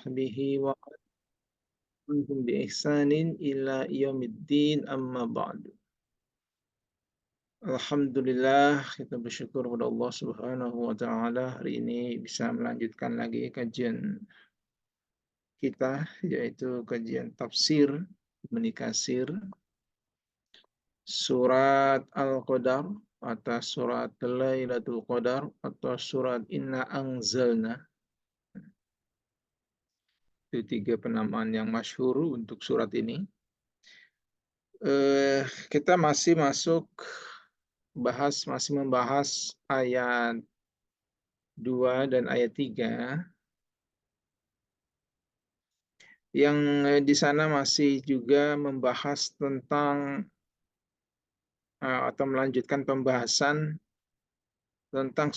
sahbihi wa alihi bi ihsanin ila yaumiddin amma ba'du. Alhamdulillah, kita bersyukur kepada Allah Subhanahu wa taala hari ini bisa melanjutkan lagi kajian kita, yaitu kajian tafsir Ibnu Katsir surat Al-Qadar atau surat Lailatul Qadar atau surat Inna Anzalna. Itu tiga penamaan yang masyhur untuk surat ini. Kita masih membahas ayat 2 dan ayat 3 yang di sana masih juga membahas tentang atau melanjutkan pembahasan tentang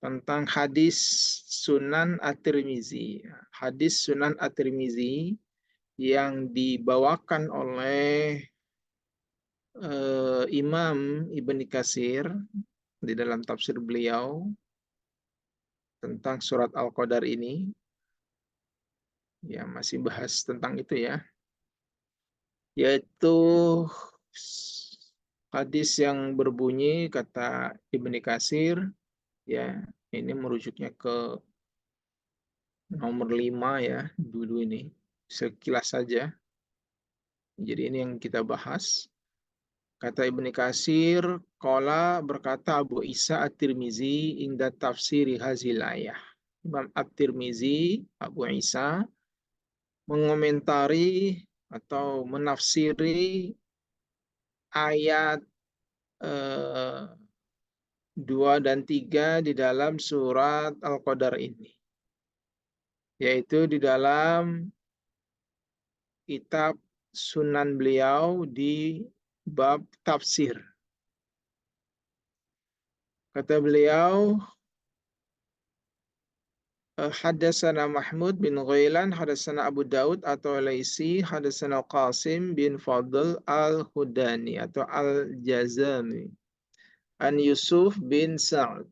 tentang hadis Sunan At-Tirmizi. Hadis Sunan At-Tirmizi yang dibawakan oleh Imam Ibnu Katsir di dalam tafsir beliau tentang surat Al-Qadar ini. Ya, masih bahas tentang itu ya. Yaitu hadis yang berbunyi kata Ibnu Katsir, ya, ini merujuknya ke nomor 5 ya, dulu ini. Sekilas saja. Jadi ini yang kita bahas. Kata Ibnu Katsir, qala berkata Abu Isa At-Tirmizi inda tafsiri hazil ayah. Imam At-Tirmizi, Abu Isa, mengomentari atau menafsiri ayat 2 dan 3 di dalam surat Al-Qadar ini. Yaitu di dalam kitab sunan beliau di bab tafsir. Kata beliau, Hadatsana Mahmud bin Ghailan, hadatsana Abu Daud atau Laisi, hadatsana Qasim bin Fadl al-Hudani atau al-Jazami. An Yusuf bin Sa'ad.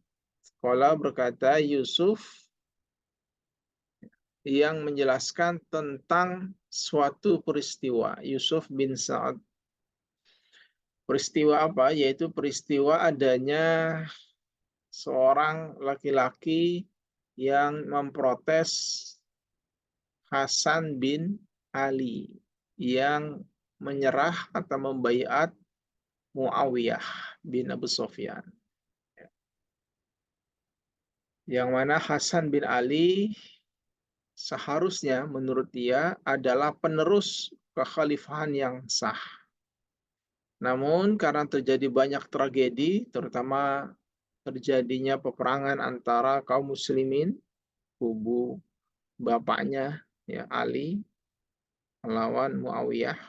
Qala berkata Yusuf yang menjelaskan tentang suatu peristiwa. Yusuf bin Sa'ad. Peristiwa apa? Yaitu peristiwa adanya seorang laki-laki yang memprotes Hasan bin Ali yang menyerah atau membaiat Muawiyah bin Abu Sufyan. Yang mana Hasan bin Ali seharusnya menurut dia adalah penerus kekhalifahan yang sah. Namun karena terjadi banyak tragedi, terutama terjadinya peperangan antara kaum muslimin, kubu bapaknya ya Ali melawan Muawiyah.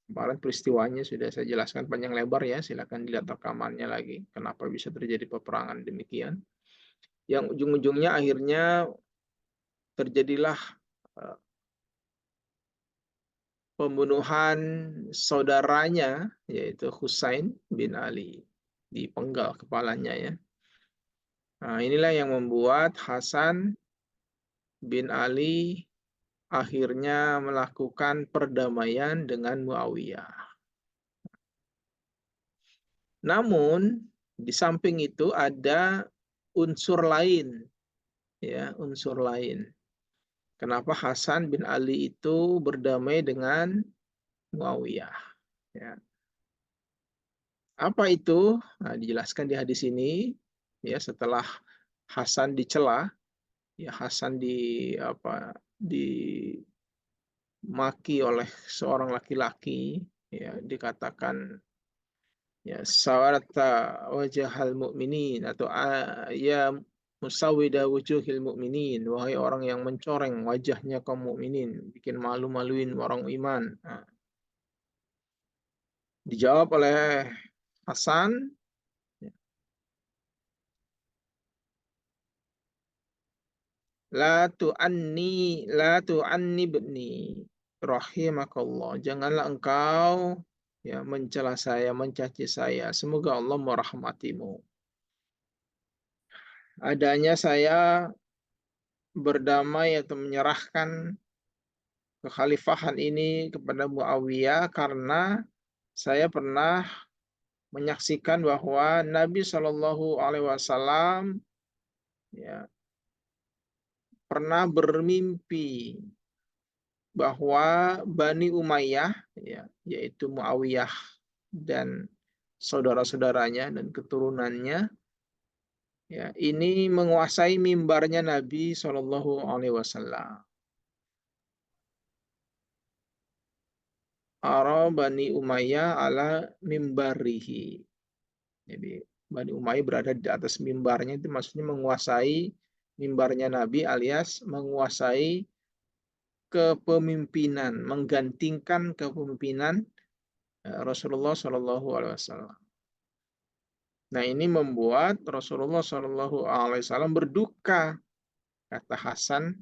Kemarin peristiwanya sudah saya jelaskan panjang lebar ya, silakan dilihat rekamannya lagi. Kenapa bisa terjadi peperangan demikian? Yang ujung-ujungnya akhirnya terjadilah pembunuhan saudaranya yaitu Husain bin Ali, dipenggal kepalanya ya. Nah, inilah yang membuat Hasan bin Ali akhirnya melakukan perdamaian dengan Muawiyah. Namun di samping itu ada unsur lain, ya, unsur lain. Kenapa Hasan bin Ali itu berdamai dengan Muawiyah? Ya. Apa itu? Nah, dijelaskan di hadis ini. Ya, setelah Hasan dicela, ya Hasan dimaki oleh seorang laki-laki, ya dikatakan ya sawarata wajhal mu'minin atau ya musawwida wujuhil mu'minin, wahai orang yang mencoreng wajahnya kaum mukminin, bikin malu-maluin orang iman. Nah, dijawab oleh Hasan, la tu'anni ibni rahimakallah, janganlah engkau ya mencela saya, mencaci saya, semoga Allah merahmatimu. Adanya saya berdamai atau menyerahkan kekhalifahan ini kepada Muawiyah karena saya pernah menyaksikan bahwa Nabi Shallallahu Alaihi Wasallam ya pernah bermimpi bahwa Bani Umayyah ya, yaitu Muawiyah dan saudara-saudaranya dan keturunannya ya ini menguasai mimbarnya Nabi Shallallahu Alaihi Wasallam. Ara Bani Umayyah ala mimbarihi. Jadi Bani Umayyah berada di atas mimbarnya itu maksudnya menguasai mimbarnya Nabi alias menguasai kepemimpinan, menggantikan kepemimpinan Rasulullah Shallallahu Alaihi Wasallam. Nah ini membuat Rasulullah Shallallahu Alaihi Wasallam berduka, kata Hasan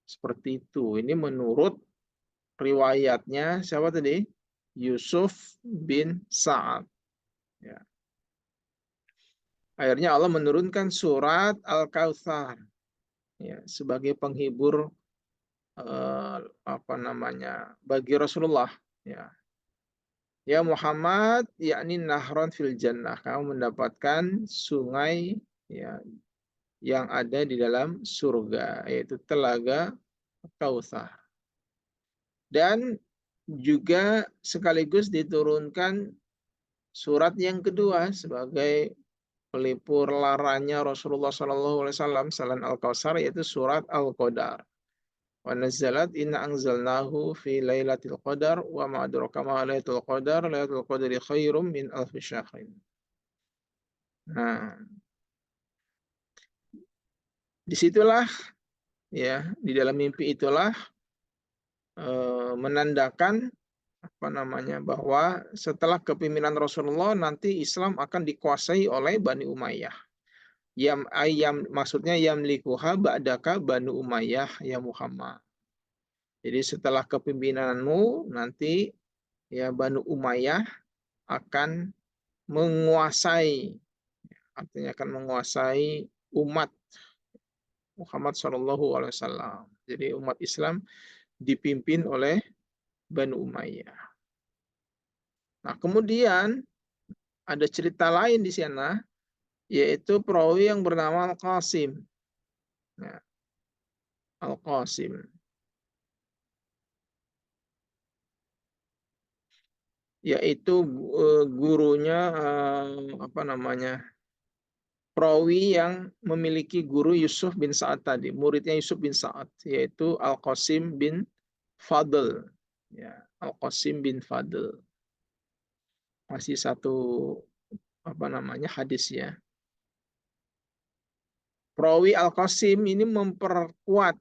seperti itu. Ini menurut riwayatnya siapa tadi? Yusuf bin Sa'ad. Ya. Akhirnya Allah menurunkan surat Al-Kautsar ya, sebagai penghibur bagi Rasulullah. Ya. Ya Muhammad, yakni nahron fil jannah. Kamu mendapatkan sungai ya, yang ada di dalam surga, yaitu telaga Kautsar. Dan juga sekaligus diturunkan surat yang kedua sebagai pelipur laranya Rasulullah SAW selain Al-Kautsar, yaitu surat Al-Qadar. Wa nazzalat inna anzalnahu fi lailatul qadar wa ma adraka ma lailatul qadar lailatul qadri khairum min alfi syahrin. Nah, disitulah ya di dalam mimpi itulah menandakan bahwa setelah kepemimpinan Rasulullah nanti Islam akan dikuasai oleh Bani Umayyah. Maksudnya yamlikuha ba'daka Bani Umayyah ya Muhammad. Jadi setelah kepemimpinanmu nanti ya Bani Umayyah akan menguasai, artinya akan menguasai umat Muhammad Shallallahu Alaihi Wasallam. Jadi umat Islam dipimpin oleh Bani Umayyah. Nah kemudian ada cerita lain di sana, yaitu perawi yang bernama Al-Qasim. Nah, Al-Qasim. Yaitu gurunya perawi yang memiliki guru Yusuf bin Sa'ad tadi, muridnya Yusuf bin Sa'ad, yaitu Al-Qasim bin Fadl. Ya, Al-Qasim bin Fadl. Masih satu hadis ya. Perawi Al-Qasim ini memperkuat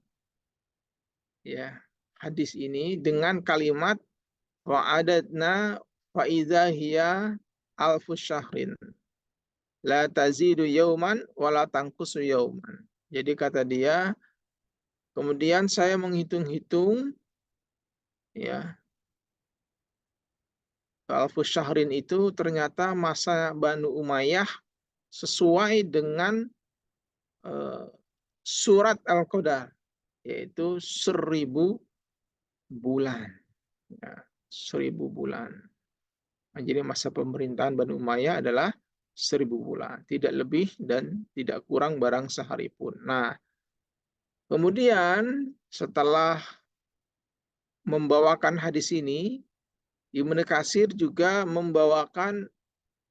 ya hadis ini dengan kalimat wa'adadna fa idza hiya alfu syahrin la tazidu yauman wa la tanqusu yauman. Jadi kata dia, kemudian saya menghitung-hitung ya alfu syahrin itu ternyata masa Banu Umayyah sesuai dengan surat Al-Qadar, yaitu 1000 bulan. Ya, 1000 bulan. Nah, jadi masa pemerintahan Banu Umayyah adalah 1000 bulan, tidak lebih dan tidak kurang barang sehari pun. Nah, kemudian setelah membawakan hadis ini, Ibnu Katsir juga membawakan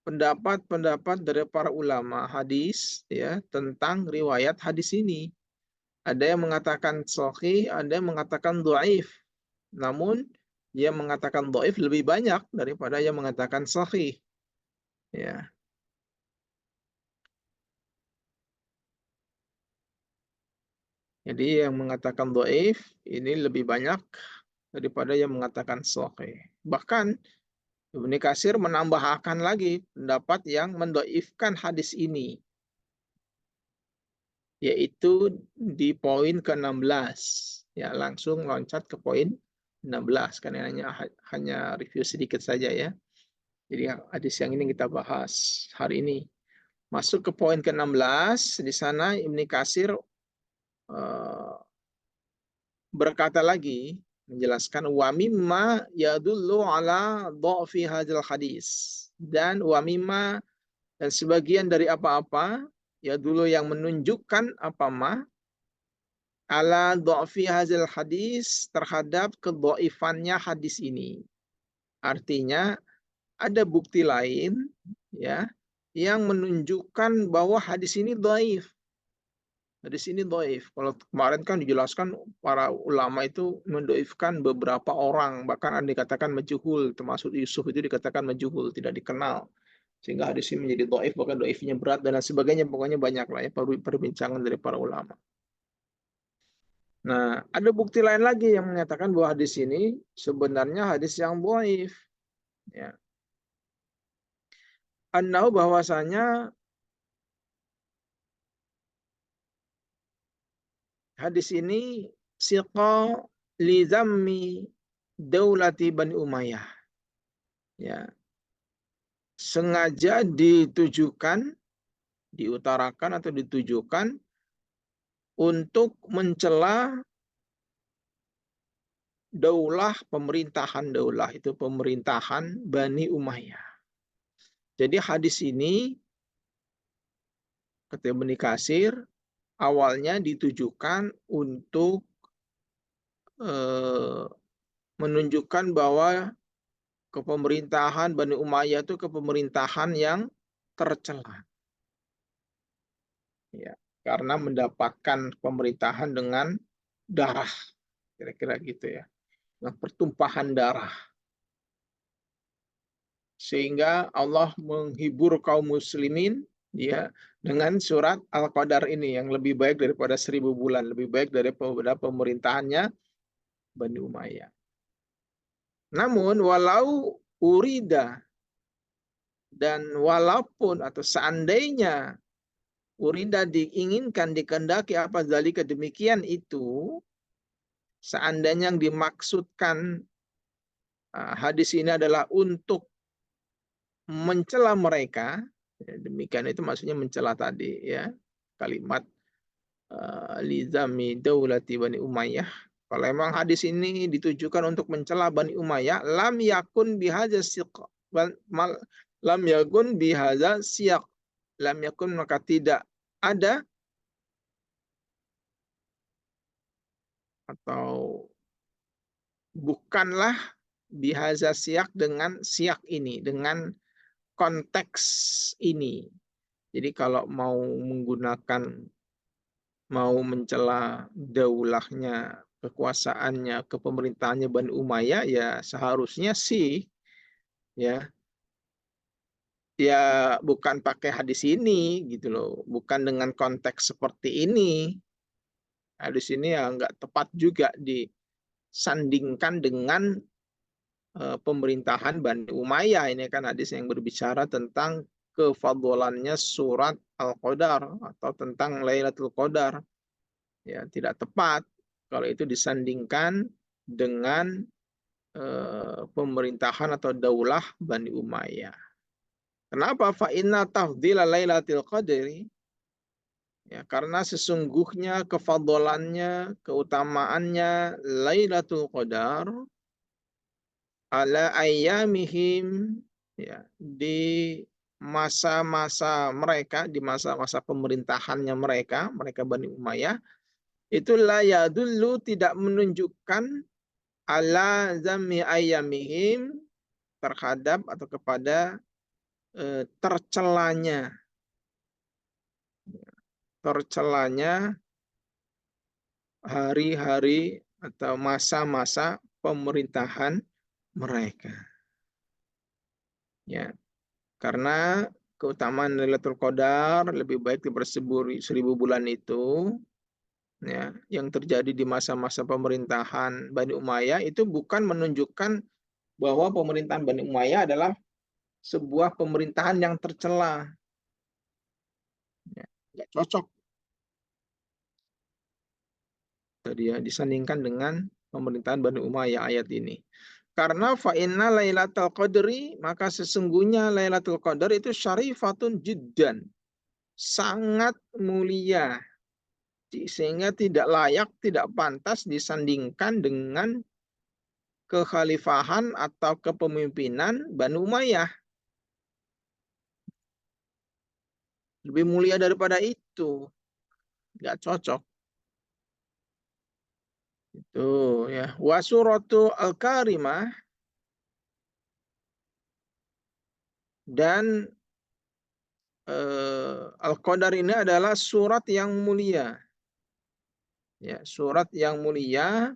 pendapat-pendapat dari para ulama hadis ya tentang riwayat hadis ini. Ada yang mengatakan sahih, ada yang mengatakan dhaif. Namun yang mengatakan dhaif lebih banyak daripada yang mengatakan sahih. Ya. Jadi yang mengatakan dhaif ini lebih banyak daripada yang mengatakan sahih. Bahkan Ibnu Katsir menambahkan lagi pendapat yang mendhaifkan hadis ini, yaitu di poin ke-16. Ya, langsung loncat ke poin 16 karena hanya review sedikit saja ya. Jadi hadis yang ini kita bahas hari ini. Masuk ke poin ke-16, di sana Ibnu Katsir berkata lagi, menjelaskan wa mimma yadullu ala dha'fi hadzal hadis, dan wa mimma, dan sebagian dari apa-apa ya dulu yang menunjukkan apa ma ala dha'fi hadzal hadis, terhadap kedhaifannya hadis ini. Artinya ada bukti lain ya yang menunjukkan bahwa hadis ini dhaif. Hadis ini dhaif. Kalau kemarin kan dijelaskan para ulama itu mendhaifkan beberapa orang, bahkan ada dikatakan majhul, termasuk Yusuf itu dikatakan majhul, tidak dikenal. Sehingga hadis ini menjadi dhaif, bahkan dhaifnya berat dan lain sebagainya, pokoknya banyak lah ya perbincangan dari para ulama. Nah, ada bukti lain lagi yang menyatakan bahwa hadis ini sebenarnya hadis yang dhaif. Ya. Annahu, bahwasanya hadis ini siqa li zammi daulati Bani Umayyah. Ya, sengaja ditujukan, diutarakan atau ditujukan untuk mencela daulah itu pemerintahan Bani Umayyah. Jadi hadis ini kata Ibnu Katsir awalnya ditujukan untuk menunjukkan bahwa kepemerintahan Bani Umayyah itu kepemerintahan yang tercela. Ya, karena mendapatkan pemerintahan dengan darah, kira-kira gitu ya. Dengan pertumpahan darah. Sehingga Allah menghibur kaum muslimin ya dengan surat Al-Qadar ini yang lebih baik daripada 1000 bulan, lebih baik daripada pemerintahannya Bani Umayyah. Namun walau urida, dan walaupun atau seandainya urida diinginkan, dikehendaki apa zalika demikian itu, seandainya yang dimaksudkan hadis ini adalah untuk mencela mereka, ya, demikian itu maksudnya mencela tadi ya, kalimat lizami daulati Bani Umayyah. Kalau memang hadis ini ditujukan untuk mencela Bani Umayyah, lam yakun bihadza siq, lam yakun bihadza siq, lam yakun, maka tidak ada atau bukanlah bihadza siq, dengan siq ini, dengan konteks ini. Jadi kalau mau mencela daulahnya, kekuasaannya, kepemerintahannya Bani Umayyah, ya seharusnya sih ya bukan pakai hadis ini gitu loh, bukan dengan konteks seperti ini. Hadis ini ya nggak tepat juga disandingkan dengan pemerintahan Bani Umayyah. Ini kan hadis yang berbicara tentang kefadholannya surat Al-Qadar atau tentang Lailatul Qadar. Ya, tidak tepat kalau itu disandingkan dengan pemerintahan atau daulah Bani Umayyah. Kenapa? Fa inna tafdhila Lailatul Qadri, ya, karena sesungguhnya kefadholannya, keutamaannya Lailatul Qadar ala ayyamihim, ya, di masa-masa mereka, di masa-masa pemerintahannya mereka Bani Umayyah, itu la yadullu, tidak menunjukkan ala zammi ayyamihim, terhadap atau kepada tercelanya hari-hari atau masa-masa pemerintahan mereka. Ya, karena keutamaan Lailatul Qadar lebih baik daripada 1000 bulan itu, ya, yang terjadi di masa-masa pemerintahan Bani Umayyah itu bukan menunjukkan bahwa pemerintahan Bani Umayyah adalah sebuah pemerintahan yang tercela. Ya, nggak cocok tadi ya disandingkan dengan pemerintahan Bani Umayyah ayat ini. Karena fa inna Lailatul Qadri, maka sesungguhnya Lailatul Qadar itu syarifatun jiddan, sangat mulia. sehingga tidak layak, tidak pantas disandingkan dengan kekhalifahan atau kepemimpinan Banu Umayyah. Lebih mulia daripada itu. Nggak cocok. Itu ya. Wa suratu al-karimah, dan Al-Qadar ini adalah surat yang mulia. Ya, surat yang mulia,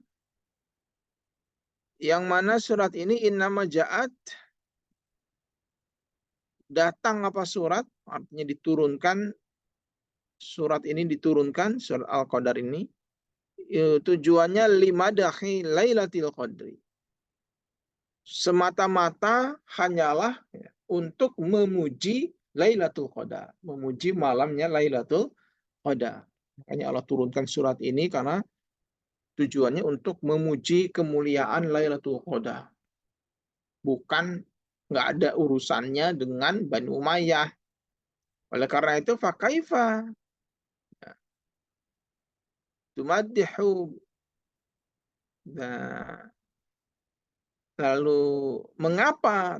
yang mana surat ini innama ja'at, datang apa surat, artinya diturunkan, surat ini diturunkan, surat Al-Qadar ini, tujuannya limadahi Lailatul Qadri. Semata-mata hanyalah untuk memuji Lailatul Qadar, memuji malamnya Lailatul Qadar. Makanya Allah turunkan surat ini karena tujuannya untuk memuji kemuliaan Lailatul Qadar. Bukan, nggak ada urusannya dengan Bani Umayyah. Oleh karena itu, fakaifa tumaddihu. Nah, lalu mengapa?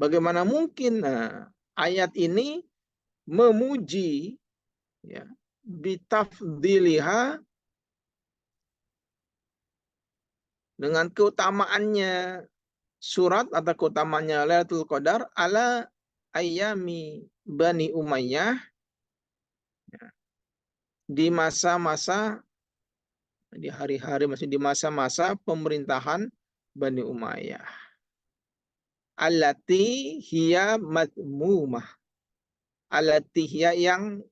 Bagaimana mungkin? Nah, ayat ini memuji, ya, bitafdiliha, dengan keutamaannya surat atau keutamaannya Lailatul Qadar ala ayami Bani Umayyah, di masa-masa, di hari-hari, masih di masa-masa pemerintahan Bani Umayyah. Allati hiya madmumah. Allati hiya, yang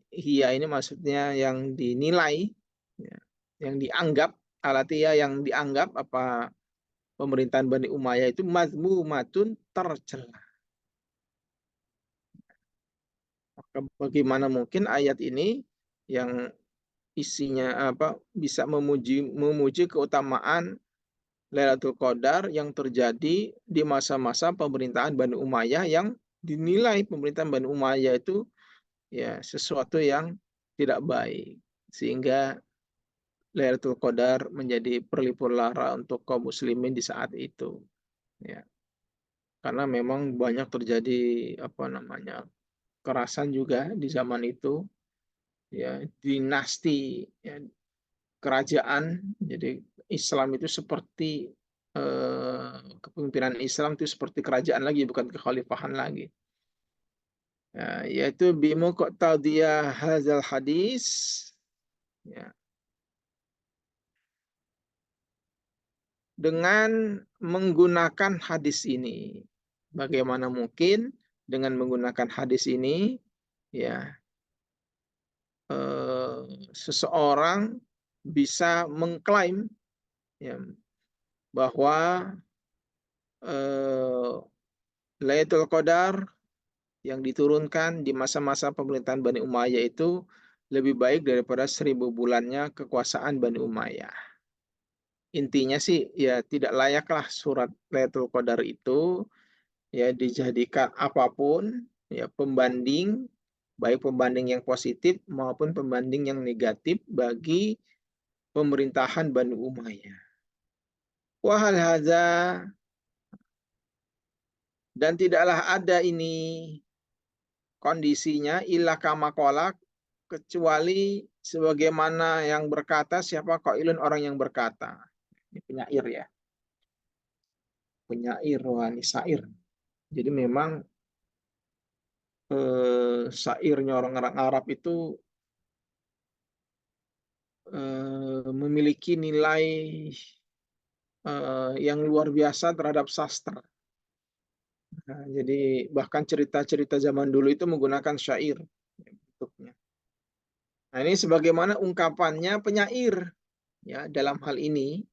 hiya ini maksudnya yang dinilai, ya, yang dianggap, allati hiya yang dianggap apa, pemerintahan Bani Umayyah itu madmumatun, tercela. Maka bagaimana mungkin ayat ini yang isinya apa bisa memuji keutamaan Lailatul Qadar yang terjadi di masa-masa pemerintahan Bani Umayyah, yang dinilai pemerintahan Bani Umayyah itu ya sesuatu yang tidak baik, sehingga Lailatul Qadar menjadi perlipur lara untuk kaum muslimin di saat itu, ya. Karena memang banyak terjadi apa namanya kekerasan juga di zaman itu, ya, dinasti, ya, kerajaan. Jadi Islam itu seperti kepemimpinan Islam itu seperti kerajaan lagi, bukan kekhalifahan lagi. Ya, yaitu bimuqtadiyah hadzal hadis, ya, dengan menggunakan hadis ini. Bagaimana mungkin dengan menggunakan hadis ini, ya, seseorang bisa mengklaim, ya, bahwa Lailatul Qadar yang diturunkan di masa-masa pemerintahan Bani Umayyah itu lebih baik daripada 1000 bulannya kekuasaan Bani Umayyah. Intinya sih ya tidak layaklah surat Lailatul Qadar itu ya dijadikan apapun ya pembanding, baik pembanding yang positif maupun pembanding yang negatif bagi pemerintahan Bani Umayyah. Wahal hadza, dan tidaklah ada ini kondisinya illa kama qala, kecuali sebagaimana yang berkata siapa, qailun, orang yang berkata. Ini penyair ya. Penyair, wani syair. Jadi memang syairnya orang Arab itu memiliki nilai yang luar biasa terhadap sastra. Nah, jadi bahkan cerita-cerita zaman dulu itu menggunakan syair bentuknya. Nah, ini sebagaimana ungkapannya penyair ya dalam hal ini,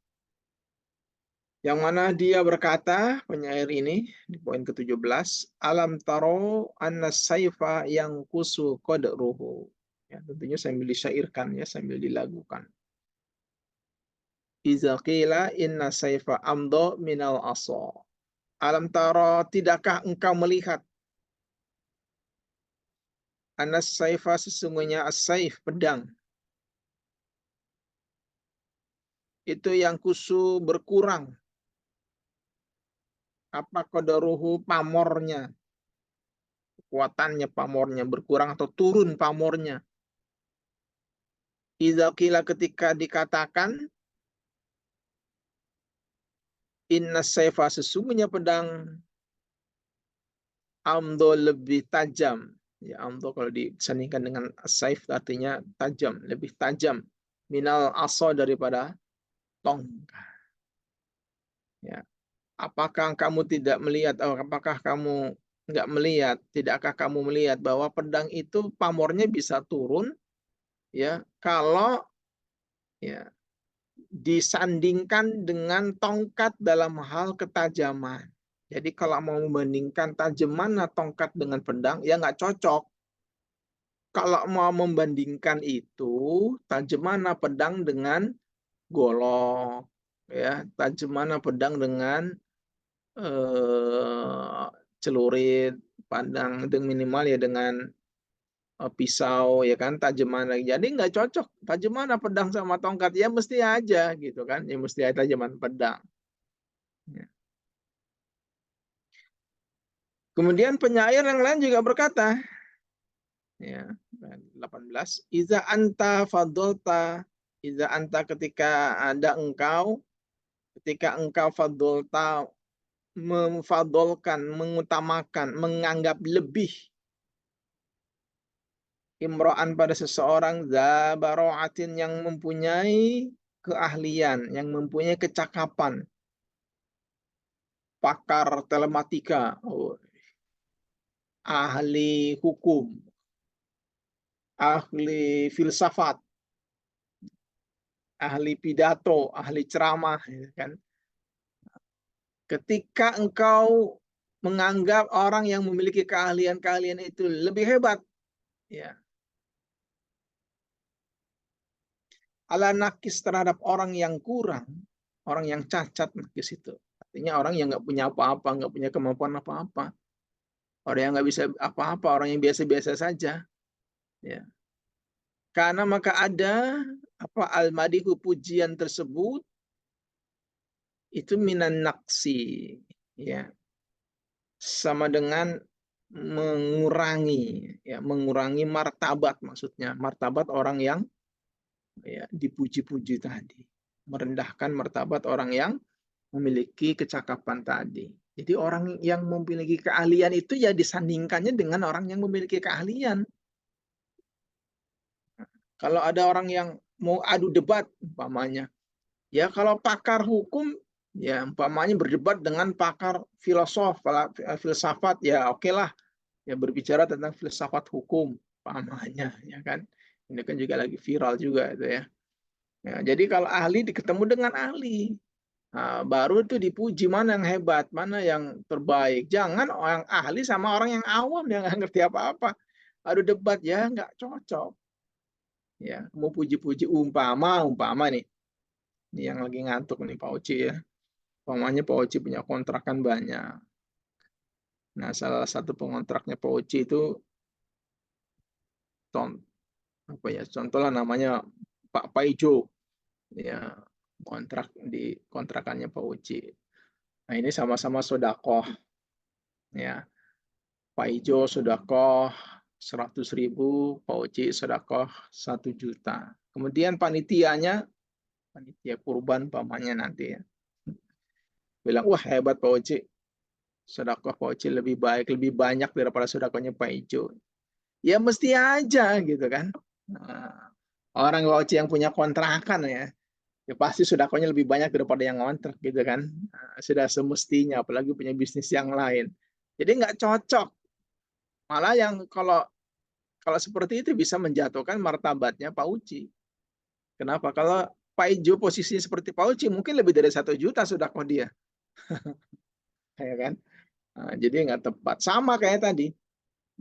yang mana dia berkata, penyair ini di poin ke-17, alam taro anna saifa yang kusu qadruhu. Ya, tentunya sambil disyairkan ya, sambil dilagukan. Iza qila inna saifa amdo minal asa. Alam taro, tidakkah engkau melihat Anas saifa sesungguhnya as-saif pedang. Itu yang kusu berkurang. Apa qadaruhu pamornya. Kekuatannya pamornya berkurang atau turun pamornya. Idza qila ketika dikatakan inna saifa sesungguhnya pedang amdo lebih tajam. Ya, amdo kalau disandingkan dengan saif artinya tajam, lebih tajam. Minal aso daripada tongkat. Ya. Apakah kamu tidak melihat, apakah kamu nggak melihat, tidakkah kamu melihat bahwa pedang itu pamornya bisa turun ya kalau ya disandingkan dengan tongkat dalam hal ketajaman. Jadi kalau mau membandingkan tajam mana tongkat dengan pedang, ya nggak cocok. Kalau mau membandingkan itu, tajam mana pedang dengan golok, ya, tajam mana pedang dengan eh, celurit, pandang, dengan minimal ya dengan pisau, ya kan, tajam mana. Jadi nggak cocok. Tajam mana pedang sama tongkat, ya mesti aja gitu kan, ya mesti aja tajaman pedang. Ya. Kemudian penyair yang lain juga berkata, ya, 18, iza anta fadolta, iza anta ketika ada engkau, ketika engkau fadolta memfadolkan, mengutamakan, menganggap lebih imro'an pada seseorang zabaro'atin yang mempunyai keahlian, yang mempunyai kecakapan, pakar telematika, ahli hukum, ahli filsafat, ahli pidato, ahli ceramah, ya kan? Ketika engkau menganggap orang yang memiliki keahlian-keahlian itu lebih hebat, ya, ala nakis terhadap orang yang kurang, orang yang cacat nakis itu. Artinya orang yang nggak punya apa-apa, nggak punya kemampuan apa-apa, orang yang nggak bisa apa-apa, orang yang biasa-biasa saja. Ya. Karena maka ada apa al-madihu pujian tersebut itu minan naksi, ya, sama dengan mengurangi martabat, maksudnya martabat orang yang ya dipuji-puji tadi, merendahkan martabat orang yang memiliki kecakapan tadi. Jadi orang yang memiliki keahlian itu ya disandingkannya dengan orang yang memiliki keahlian. Kalau ada orang yang mau adu debat umpamanya, ya kalau pakar hukum ya umpamanya berdebat dengan pakar filsafat, ya oke lah, ya berbicara tentang filsafat hukum umpamanya, ya kan. Ini kan juga lagi viral juga itu ya. Ya, jadi kalau ahli ketemu dengan ahli, nah, baru itu dipuji mana yang hebat, mana yang terbaik. Jangan orang ahli sama orang yang awam yang nggak ngerti apa-apa. Aduh debat ya nggak cocok. Ya, mau puji-puji umpama nih. Ini yang lagi ngantuk nih Pak Oci ya. Umpamanya Pak Oci punya kontrakan banyak. Nah, salah satu pengontraknya Pak Oci itu contohlah namanya Pak Paijo. Ya, kontrak di kontrakannya Pak Oci. Nah, ini sama-sama sodakoh. Ya, Pak Ijo sodakoh 100.000, Pak Oci sodakoh 1 juta. Kemudian panitia kurban pamannya nanti ya. Bilang, wah hebat Pak Oci. Sodakoh Pak Oci lebih baik, lebih banyak daripada sodakohnya Pak Ijo. Ya mesti aja gitu kan. Nah, orang Pak Oci yang punya kontrakan ya pasti sodakohnya lebih banyak daripada yang ngontrak gitu kan. Nah, sudah semestinya, apalagi punya bisnis yang lain. Jadi nggak cocok. Malah yang kalau seperti itu bisa menjatuhkan martabatnya Pak Uci. Kenapa? Kalau Pak Ijo posisinya seperti Pak Uci, mungkin lebih dari 1 juta sudah kok dia. Ya kan? Nah, jadi nggak tepat. Sama kayak tadi,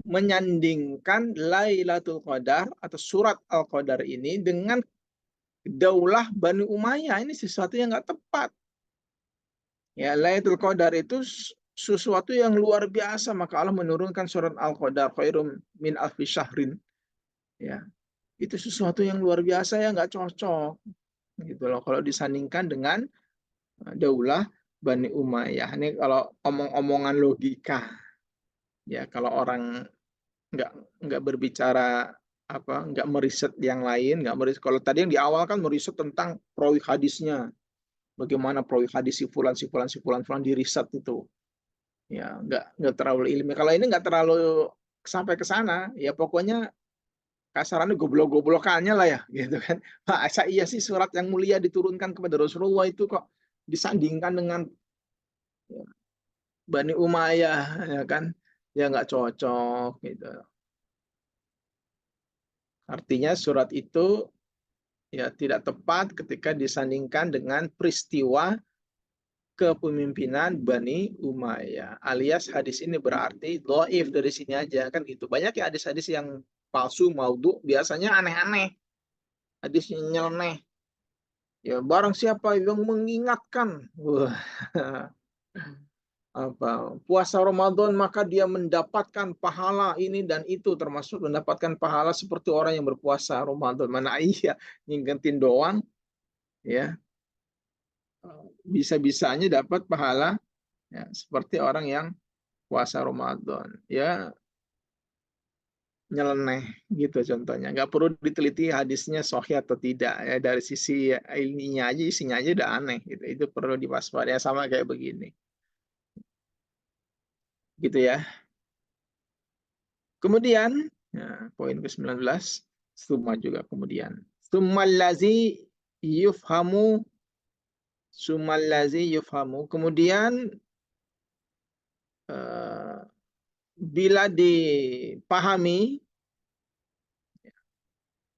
menyandingkan Lailatul Qadar atau surat Al-Qadar ini dengan Daulah Bani Umayyah. Ini sesuatu yang nggak tepat. Ya, Lailatul Qadar itu sesuatu yang luar biasa, maka Allah menurunkan surat Al-Qadar khairum min alfi syahrin. Ya, itu sesuatu yang luar biasa yang nggak cocok gitu loh kalau disandingkan dengan daulah Bani Umayyah. Ini kalau omong-omongan logika ya, kalau orang nggak nggak berbicara apa, nggak meriset yang lain, nggak meriset. Kalau tadi yang di awal kan meriset tentang perawi hadisnya, bagaimana perawi hadis si fulan si fulan si fulan fulan di riset itu. Ya, nggak terlalu ilmiah. Kalau ini nggak terlalu sampai ke sana, ya pokoknya kasarannya goblok-goblokannya lah ya, gitu kan. Masa iya sih surat yang mulia diturunkan kepada Rasulullah itu kok disandingkan dengan ya, Bani Umayyah, ya kan? Ya nggak cocok gitu. Artinya surat itu ya tidak tepat ketika disandingkan dengan peristiwa kepemimpinan Bani Umayyah. Alias hadis ini berarti dhaif dari sini aja kan gitu. Banyak ya hadis-hadis yang palsu, maudhu, biasanya aneh-aneh. Hadisnya nyeleneh. Ya, barang siapa yang mengingatkan wah, apa puasa Ramadan maka dia mendapatkan pahala ini dan itu, termasuk mendapatkan pahala seperti orang yang berpuasa Ramadan. Mana iya ngingetin doang ya, bisa-bisanya dapat pahala ya, seperti orang yang puasa Ramadan. Ya nyeleneh gitu contohnya. Nggak perlu diteliti hadisnya sahih atau tidak ya, dari sisi ininya aja, isinya aja udah aneh gitu. Itu perlu diwaspadai, sama kayak begini. Gitu ya. Kemudian ya, poin ke-19 summa juga kemudian. Summallazi yufhamu summallazi yufhamu. Kemudian eh, bila dipahami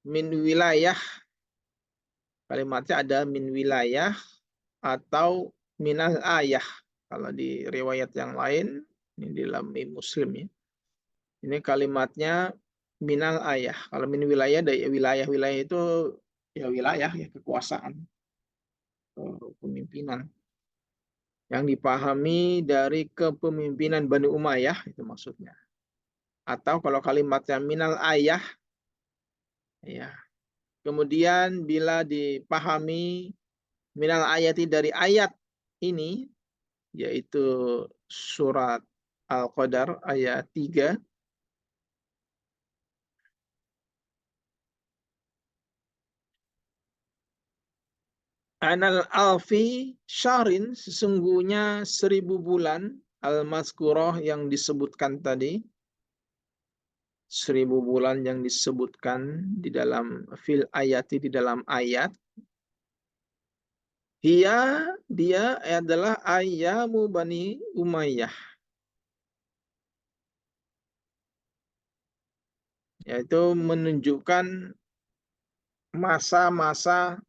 min wilayah, kalimatnya ada min wilayah atau minal ayah. Kalau di riwayat yang lain, ini di dalam Muslim ya. Ini kalimatnya minal ayah. Kalau min wilayah dari wilayah-wilayah itu ya wilayah ya, kekuasaan, pemimpinan yang dipahami dari kepemimpinan Bani Umayyah itu maksudnya. Atau kalau kalimatnya minal ayah ya. Kemudian bila dipahami minal ayati dari ayat ini, yaitu surat Al-Qadar ayat 3. Anal alfi syahrin, sesungguhnya 1000 bulan, al-mazkurah yang disebutkan tadi, 1000 bulan yang disebutkan di dalam fil ayati, di dalam ayat. Dia adalah ayyamu Bani Umayyah, yaitu menunjukkan masa-masa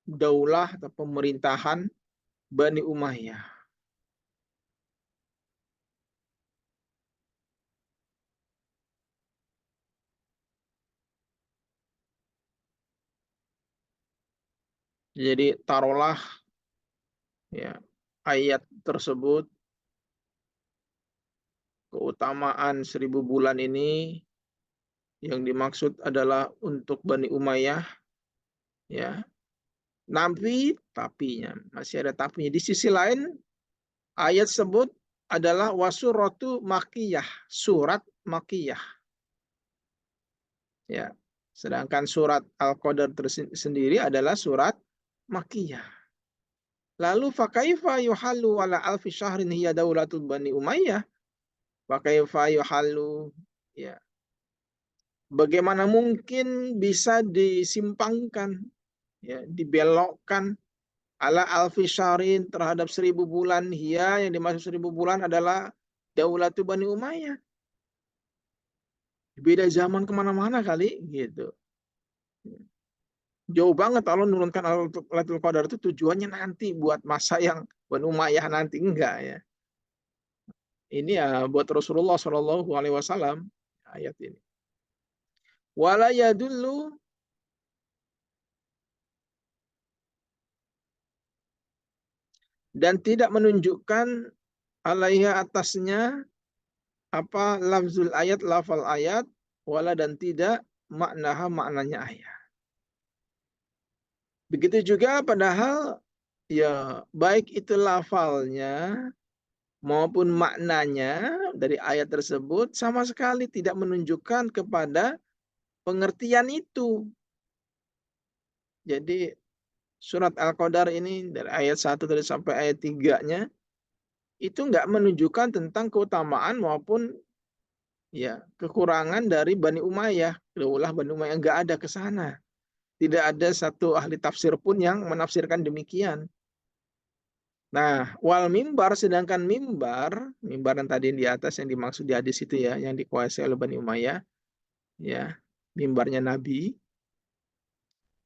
daulah atau pemerintahan Bani Umayyah. Jadi taruhlah ya, ayat tersebut, keutamaan 1000 bulan ini yang dimaksud adalah untuk Bani Umayyah ya. Tapinya masih ada tapinya. Di sisi lain ayat tersebut adalah wasuratu makiyah, surat makiyah ya. Sedangkan surat Al-Qadar sendiri adalah surat makiyah. Lalu fakaifa yuhallu ala alfi syahrin hiya daulatul Bani Umayyah? Fakaifa yuhallu ya. Bagaimana mungkin bisa disimpangkan ya, dibelokkan ala alfi syahrin terhadap 1000 bulan, hiya yang dimaksud 1000 bulan adalah daulatu Bani Umayyah. Beda zaman kemana-mana kali gitu. Jauh banget Allah menurunkan Lailatul Qadar itu tujuannya nanti buat masa yang Bani Umayyah nanti, enggak ya. Ini ya buat Rasulullah Shallallahu Alaihi Wasallam ayat ini. Wala yadullu, dan tidak menunjukkan alaiha atasnya apa lafzul ayat, lafal ayat, wala dan tidak maknaha maknanya ayat. Begitu juga padahal ya baik itu lafalnya maupun maknanya dari ayat tersebut sama sekali tidak menunjukkan kepada pengertian itu. Jadi surat Al-Qadar ini dari ayat 1 tadi sampai ayat 3-nya itu nggak menunjukkan tentang keutamaan maupun ya kekurangan dari Bani Umayyah. Daulah Bani Umayyah nggak ada ke sana. Tidak ada satu ahli tafsir pun yang menafsirkan demikian. Nah, wal mimbar, sedangkan mimbar yang tadi di atas yang dimaksud di hadis itu ya, yang dikuasai oleh Bani Umayyah, ya, mimbarnya Nabi.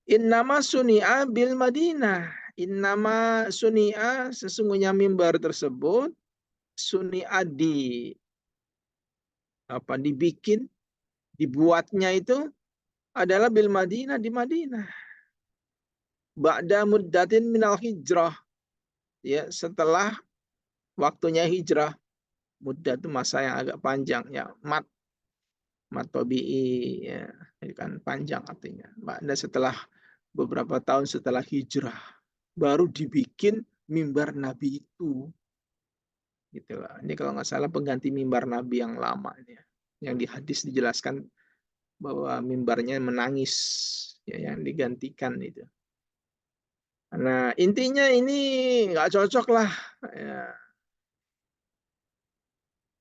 Innama suni'a bil Madinah. Innama suni'a, sesungguhnya mimbar tersebut suni'a dibikin, dibuatnya itu adalah bil Madinah, di Madinah. Ba'da muddatin minal hijrah, ya, setelah waktunya hijrah. Muddah itu masa yang agak panjang ya, matobi'i ya, ini kan panjang artinya. Ba'da setelah beberapa tahun setelah hijrah baru dibikin mimbar Nabi itu. Gitu lah. Ini kalau nggak salah pengganti mimbar Nabi yang lama ini ya. Yang di hadis dijelaskan bahwa mimbarnya menangis ya, yang digantikan itu. Nah, intinya ini nggak cocok lah, ya,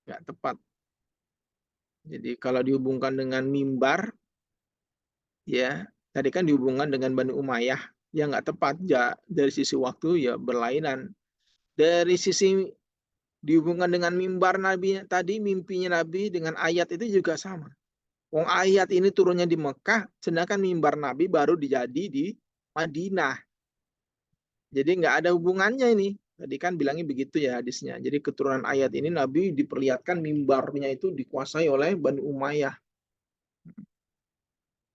nggak tepat. Jadi kalau dihubungkan dengan mimbar, ya tadi kan dihubungkan dengan Bani Umayyah, ya nggak tepat ya dari sisi waktu ya berlainan. Dari sisi dihubungkan dengan mimbar Nabi tadi, mimpinya Nabi dengan ayat itu juga sama. Wong ayat ini turunnya di Mekah, sedangkan mimbar Nabi baru dijadi di Madinah. Jadi nggak ada hubungannya ini. Tadi kan bilangnya begitu ya hadisnya. Jadi keturunan ayat ini Nabi diperlihatkan mimbarnya itu dikuasai oleh Bani Umayyah.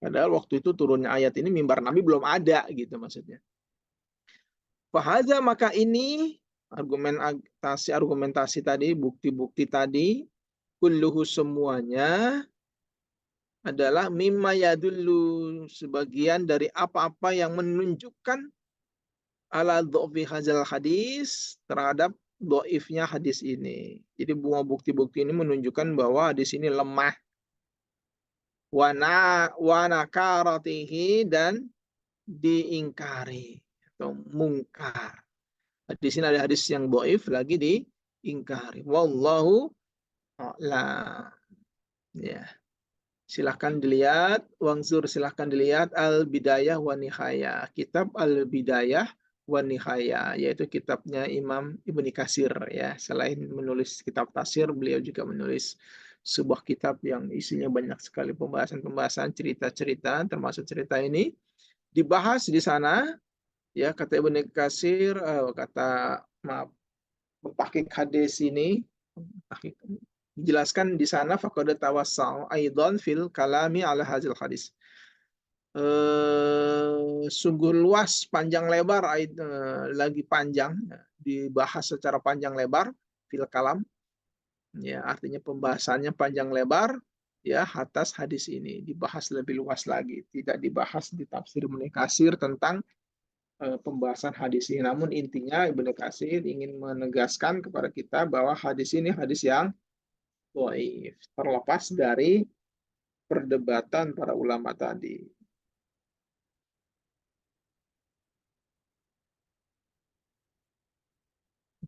Padahal waktu itu turunnya ayat ini mimbar Nabi belum ada gitu maksudnya. Fahaza, maka ini argumentasi tadi, bukti-bukti tadi, kulluhu semuanya adalah mimma yadullu, sebagian dari apa-apa yang menunjukkan ala dhafi hadzal hadis, terhadap dhaifnya hadis ini. Jadi semua bukti-bukti ini menunjukkan bahwa hadis ini lemah. Wa nakaratihi, dan diingkari atau mungkar. Di sini ada hadis yang dhaif lagi diingkari. Wallahu a'lam. Ya. Silahkan dilihat, Wangzur, silahkan dilihat Al-Bidayah wa Nihayah. Kitab Al-Bidayah wa Nihayah, yaitu kitabnya Imam Ibnu Katsir ya. Selain menulis kitab tafsir, beliau juga menulis sebuah kitab yang isinya banyak sekali pembahasan-pembahasan, cerita-cerita, termasuk cerita ini dibahas di sana ya. Kata Ibnu Katsir, kata maaf, tahqiq hadis ini, dijelaskan di sana faqad tawassau aidan fil kalami ala hadzal hadis. Sungguh luas, panjang lebar, lagi panjang, dibahas secara panjang lebar fil kalam, ya artinya pembahasannya panjang lebar ya atas hadis ini, dibahas lebih luas lagi, tidak dibahas di tafsir Ibnu Katsir tentang pembahasan hadis ini. Namun intinya Ibnu Katsir ingin menegaskan kepada kita bahwa hadis ini hadis yang dhaif, terlepas dari perdebatan para ulama tadi.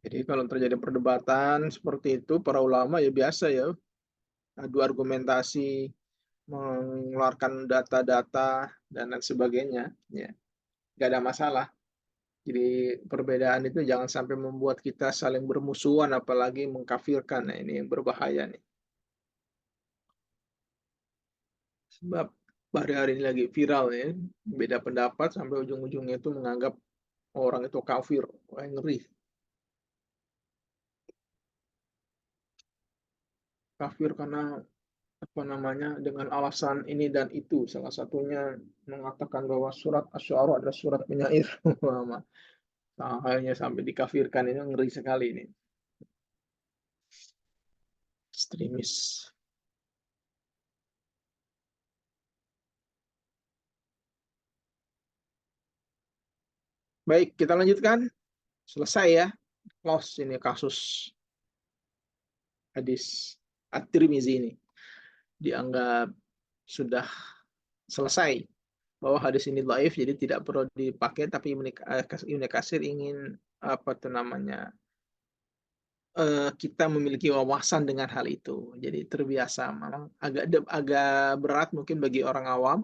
Jadi kalau terjadi perdebatan seperti itu, para ulama ya biasa ya, adu argumentasi, mengeluarkan data-data dan lain sebagainya, ya nggak ada masalah. Jadi perbedaan itu jangan sampai membuat kita saling bermusuhan, apalagi mengkafirkan. Nah, ini yang berbahaya nih. Sebab hari-hari ini lagi viral ya, beda pendapat sampai ujung-ujungnya itu menganggap orang itu kafir. Wah, ngeri. Kafir karena apa namanya, dengan alasan ini dan itu. Salah satunya mengatakan bahwa surat Asy-Syu'ara adalah surat penyair. Akhirnya sampai dikafirkan, ini ngeri sekali ini. Ekstremis. Baik, kita lanjutkan. Selesai ya. Close ini kasus hadis At-Tirmizi ini. Dianggap sudah selesai bahwa hadis ini dhaif, jadi tidak perlu dipakai, tapi Ibnu Katsir ingin apa itu namanya, kita memiliki wawasan dengan hal itu. Jadi terbiasa, memang agak berat mungkin bagi orang awam,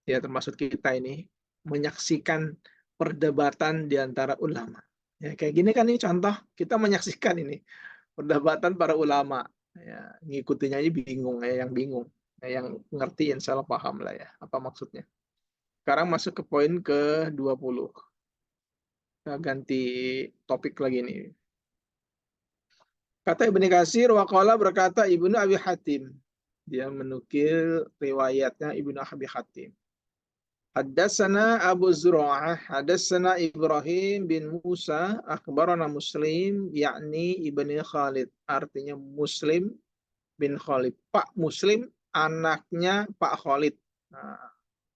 ya termasuk kita ini, menyaksikan perdebatan di antara ulama. Ya, kayak gini kan ini contoh kita menyaksikan ini perdebatan para ulama. Ya, ngikutinya aja bingung, ya yang bingung. Ya, yang ngerti insya Allah paham lah ya apa maksudnya. Sekarang masuk ke poin ke-20. Kita ganti topik lagi nih. Kata Ibnu Katsir, waqala berkata Ibnu Abi Hatim. Dia menukil riwayatnya Ibnu Abi Hatim. Haddatsana Abu Zur'ah, haddatsana Ibrahim bin Musa, akhbarana Muslim, yakni Ibni Khalid. Artinya Muslim bin Khalid. Pak Muslim, anaknya Pak Khalid. Nah,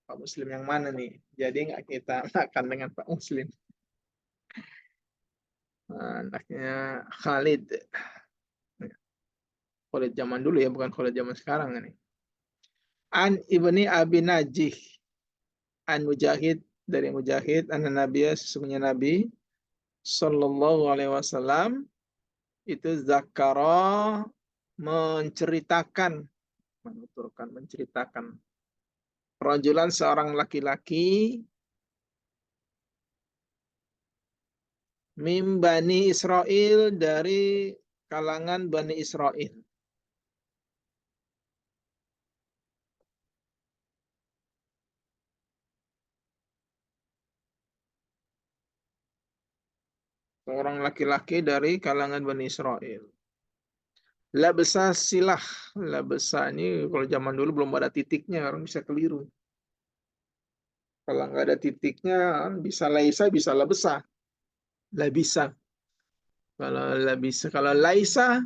Pak Muslim yang mana nih? Jadi nggak kita makan dengan Pak Muslim. Anaknya Khalid. Khalid zaman dulu ya, bukan Khalid zaman sekarang ini. An Ibni Abi Najih. An Mujahid, dari Mujahid, an Nabi, sesungguhnya Nabi Sallallahu Alaihi Wasallam itu zakara, menceritakan, menuturkan, menceritakan rajulan, seorang laki-laki, mim Bani Israel, dari kalangan Bani Israel. Seorang laki-laki dari kalangan Bani Israel. Labsa silah. Labsa ini kalau zaman dulu belum ada titiknya, orang bisa keliru. Kalau nggak ada titiknya, bisa laisa, bisa labsa. Labisa. Kalau labisa, kalau laisa,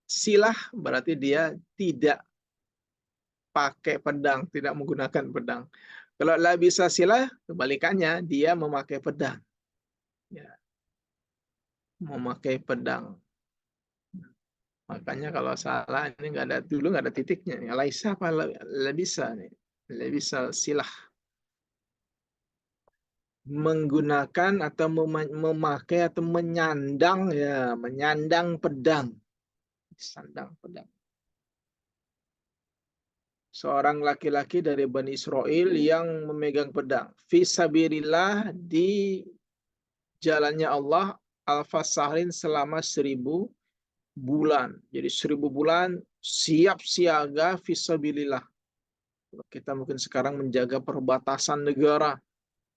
silah berarti dia tidak pakai pedang, tidak menggunakan pedang. Kalau labisa silah, kebalikannya, dia memakai pedang. Ya, memakai pedang. Makanya kalau salah ini nggak ada, dulu nggak ada titiknya. Laisa apa labisa nih? Labisa silah. Menggunakan atau memakai atau menyandang, ya, menyandang pedang. Sandang pedang. Seorang laki-laki dari Bani Israel yang memegang pedang. Fisabilillah, di jalannya Allah, al-fasahrin, selama 1000 bulan. Jadi 1000 bulan siap siaga fisabilillah. Kita mungkin sekarang menjaga perbatasan negara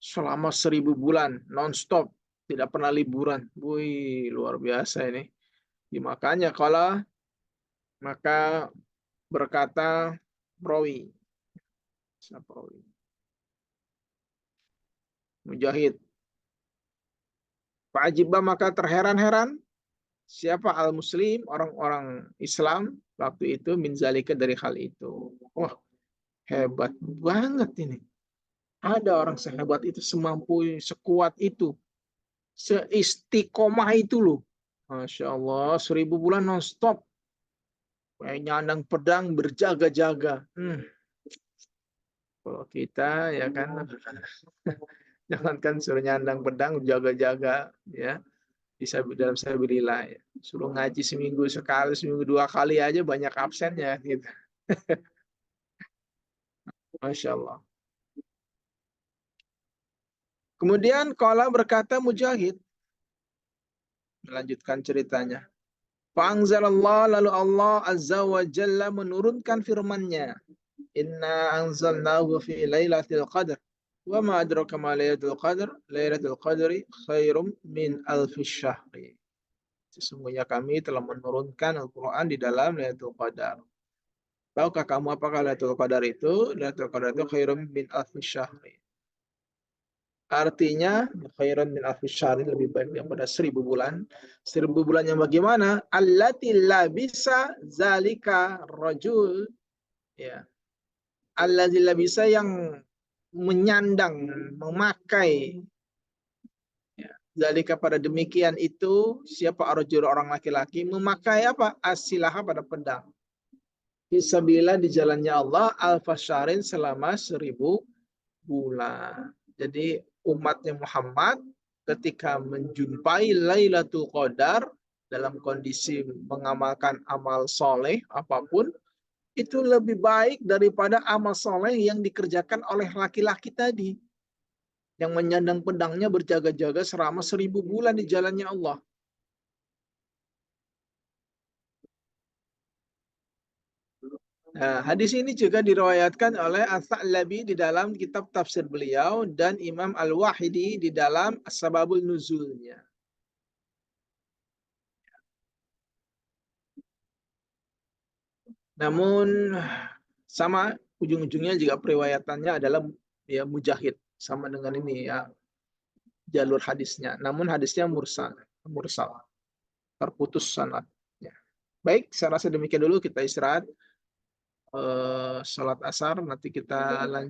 selama 1000 bulan non-stop, tidak pernah liburan. Wih, luar biasa ini. Makanya kalau maka berkata perawi, Mujahid, Fa'ajibah, maka terheran-heran siapa al-muslim, orang-orang Islam waktu itu, min zalika, dari hal itu. Wah, hebat banget ini. Ada orang sehebat itu, semampu, sekuat itu, seistiqomah itu loh. Masya Allah, 1000 bulan non-stop. Kayak nyandang pedang, berjaga-jaga. Kalau kita, ya kan, jangankan suruh nyandang pedang, jaga-jaga, ya, bisa dalam sabilillah, ya. Suruh ngaji seminggu sekali, seminggu 2 kali aja banyak absennya gitu. Masya Allah. Kemudian kalau berkata Mujahid, melanjutkan ceritanya. Fa'anzalallah, lalu Allah Azza wa Jalla menurunkan firman-Nya. Inna anzalnahu fi lailatul qadr. Wa ma adraka ma lailatul qadr. Lailatul qadri khairum min alfi syahri. Sesungguhnya kami telah menurunkan Al-Quran di dalam Lailatul Qadar. Tahukah kamu apakah Lailatul Qadar itu? Lailatul Qadar itu khairum min alfi syahri. Artinya khairan min alfi syahrin, lebih baik daripada 1000 bulan. 1000 bulan yang bagaimana? Allati labisa zalika rajul, ya. Allazi labisa, yang menyandang, memakai, ya. Zalika, pada demikian itu, siapa arjul, orang laki-laki, memakai apa? Asilah, pada pedang. Fisabilillah, di jalannya Allah, alfasyarin, selama 1000 bulan. Jadi umatnya Muhammad ketika menjumpai Lailatul Qadar dalam kondisi mengamalkan amal soleh apapun, itu lebih baik daripada amal soleh yang dikerjakan oleh laki-laki tadi, yang menyandang pedangnya berjaga-jaga selama 1000 bulan di jalannya Allah. Nah, hadis ini juga diriwayatkan oleh As-Sa'labi di dalam kitab tafsir beliau dan Imam Al-Wahidi di dalam As-Sababul Nuzulnya. Namun sama, ujung-ujungnya juga periwayatannya adalah ya mujahid, sama dengan ini ya jalur hadisnya. Namun hadisnya mursal, mursal, terputus sanadnya. Baik, saya rasa demikian dulu, kita istirahat, salat asar, nanti kita lanjut.